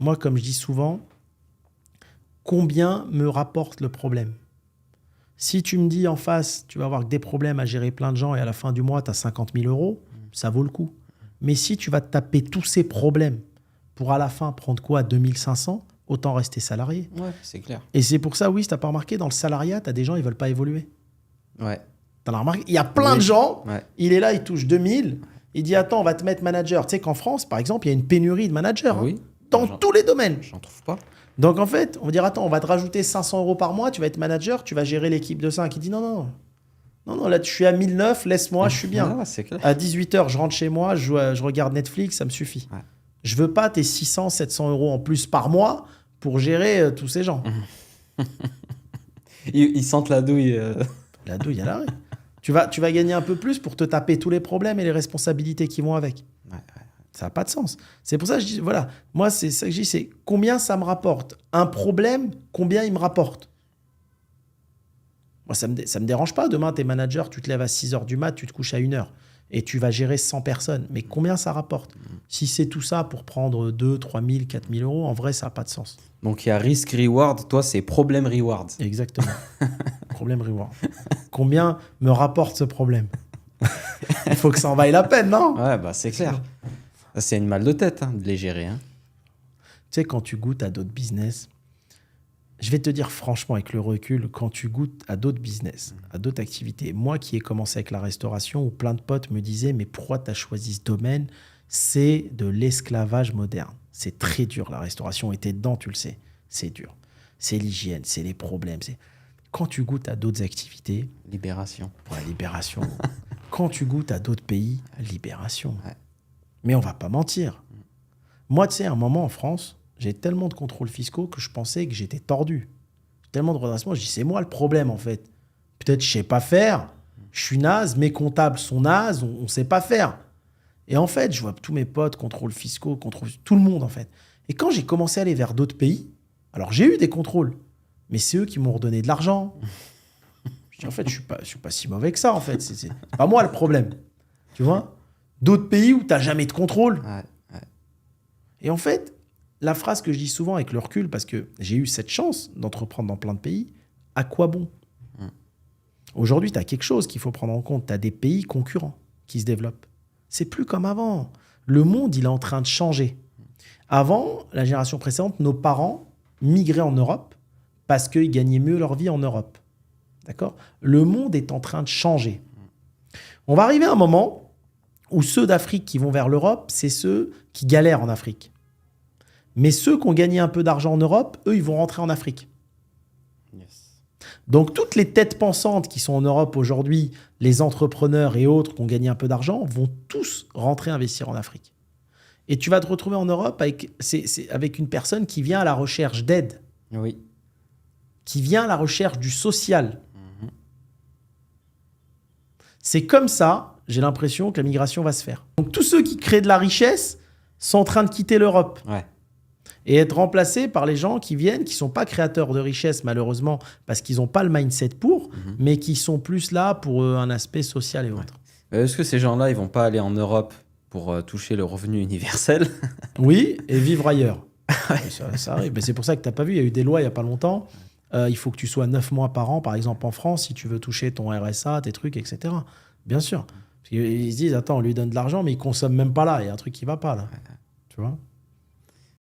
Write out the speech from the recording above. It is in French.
moi, comme je dis souvent, combien me rapporte le problème? Si tu me dis en face, tu vas avoir que des problèmes à gérer plein de gens et à la fin du mois, tu as 50 000 euros, ça vaut le coup. Mais si tu vas te taper tous ces problèmes pour à la fin prendre quoi, 2500, autant rester salarié. Ouais, c'est clair. Et c'est pour ça, oui, si tu n'as pas remarqué, dans le salariat, tu as des gens, ils ne veulent pas évoluer. Ouais. Tu as remarqué? Il y a plein de gens, il est là, il touche 2000, il dit attends, on va te mettre manager. Tu sais qu'en France, par exemple, il y a une pénurie de managers dans tous les domaines. J'en trouve pas. Donc en fait, on va dire attends, on va te rajouter 500 euros par mois, tu vas être manager, tu vas gérer l'équipe de 5. Il dit non, là je suis à 1009, laisse-moi, je suis bien. C'est clair. À 18h, je rentre chez moi, je regarde Netflix, ça me suffit. Ouais. Je veux pas tes 600, 700 euros en plus par mois pour gérer tous ces gens. Ils sentent la douille. La douille à l'arrêt. Tu vas gagner un peu plus pour te taper tous les problèmes et les responsabilités qui vont avec. Ouais. Ça n'a pas de sens. C'est pour ça que je dis, voilà, moi, c'est ça que je dis, c'est combien ça me rapporte. Un problème, combien il me rapporte. Moi, ça me dérange pas. Demain, tu es manager, tu te lèves à 6h du mat, tu te couches à 1h et tu vas gérer 100 personnes. Mais combien ça rapporte? Si c'est tout ça pour prendre 2, 3 000, 4 000 euros, en vrai, ça n'a pas de sens. Donc, il y a risk-reward. Toi, c'est problème-reward. Exactement. Problème-reward. Combien me rapporte ce problème? Il faut que ça en vaille la peine, non? Ouais, bah c'est clair. C'est une mal de tête de les gérer. Hein. Tu sais, quand tu goûtes à d'autres business, je vais te dire franchement avec le recul, quand tu goûtes à d'autres business, à d'autres activités, moi qui ai commencé avec la restauration, où plein de potes me disaient « Mais pourquoi tu as choisi ce domaine ?» C'est de l'esclavage moderne. C'est très dur, la restauration. Et t'es dedans, tu le sais. C'est dur. C'est l'hygiène, c'est les problèmes. Quand tu goûtes à d'autres activités... Libération. Ouais, libération. Quand tu goûtes à d'autres pays, libération. Ouais. Mais on va pas mentir. Moi, tu sais, à un moment en France, j'ai tellement de contrôles fiscaux que je pensais que j'étais tordu. Tellement de redressement, je dis c'est moi le problème en fait. Peut-être je sais pas faire, je suis naze, mes comptables sont nazes, on sait pas faire. Et en fait, je vois tous mes potes, contrôles fiscaux, tout le monde en fait. Et quand j'ai commencé à aller vers d'autres pays, alors j'ai eu des contrôles, mais c'est eux qui m'ont redonné de l'argent. Je dis en fait, je suis pas si mauvais que ça en fait. C'est pas moi le problème. Tu vois ? D'autres pays où tu n'as jamais de contrôle. Ouais. Et en fait, la phrase que je dis souvent avec le recul, parce que j'ai eu cette chance d'entreprendre dans plein de pays, à quoi bon? Aujourd'hui, tu as quelque chose qu'il faut prendre en compte. Tu as des pays concurrents qui se développent. C'est plus comme avant. Le monde, il est en train de changer. Avant, la génération précédente, nos parents migraient en Europe parce qu'ils gagnaient mieux leur vie en Europe. D'accord? Le monde est en train de changer. On va arriver à un moment où ceux d'Afrique qui vont vers l'Europe, c'est ceux qui galèrent en Afrique. Mais ceux qui ont gagné un peu d'argent en Europe, eux, ils vont rentrer en Afrique. Yes. Donc, toutes les têtes pensantes qui sont en Europe aujourd'hui, les entrepreneurs et autres qui ont gagné un peu d'argent, vont tous rentrer investir en Afrique. Et tu vas te retrouver en Europe avec une personne qui vient à la recherche d'aide, Oui. qui vient à la recherche du social. C'est comme ça, j'ai l'impression que la migration va se faire. Donc, tous ceux qui créent de la richesse sont en train de quitter l'Europe. Ouais. Et être remplacés par les gens qui viennent, qui ne sont pas créateurs de richesse, malheureusement, parce qu'ils n'ont pas le mindset pour, mais qui sont plus là pour un aspect social et autres. Est-ce que ces gens-là, ils vont pas aller en Europe pour toucher le revenu universel? Oui, et vivre ailleurs. Ça arrive. Mais c'est pour ça que tu n'as pas vu, il y a eu des lois il n'y a pas longtemps. Il faut que tu sois 9 mois par an, par exemple en France, si tu veux toucher ton RSA, tes trucs, etc. Bien sûr. Parce qu'ils se disent, attends, on lui donne de l'argent, mais il ne consomme même pas là. Il y a un truc qui ne va pas là. Tu vois ?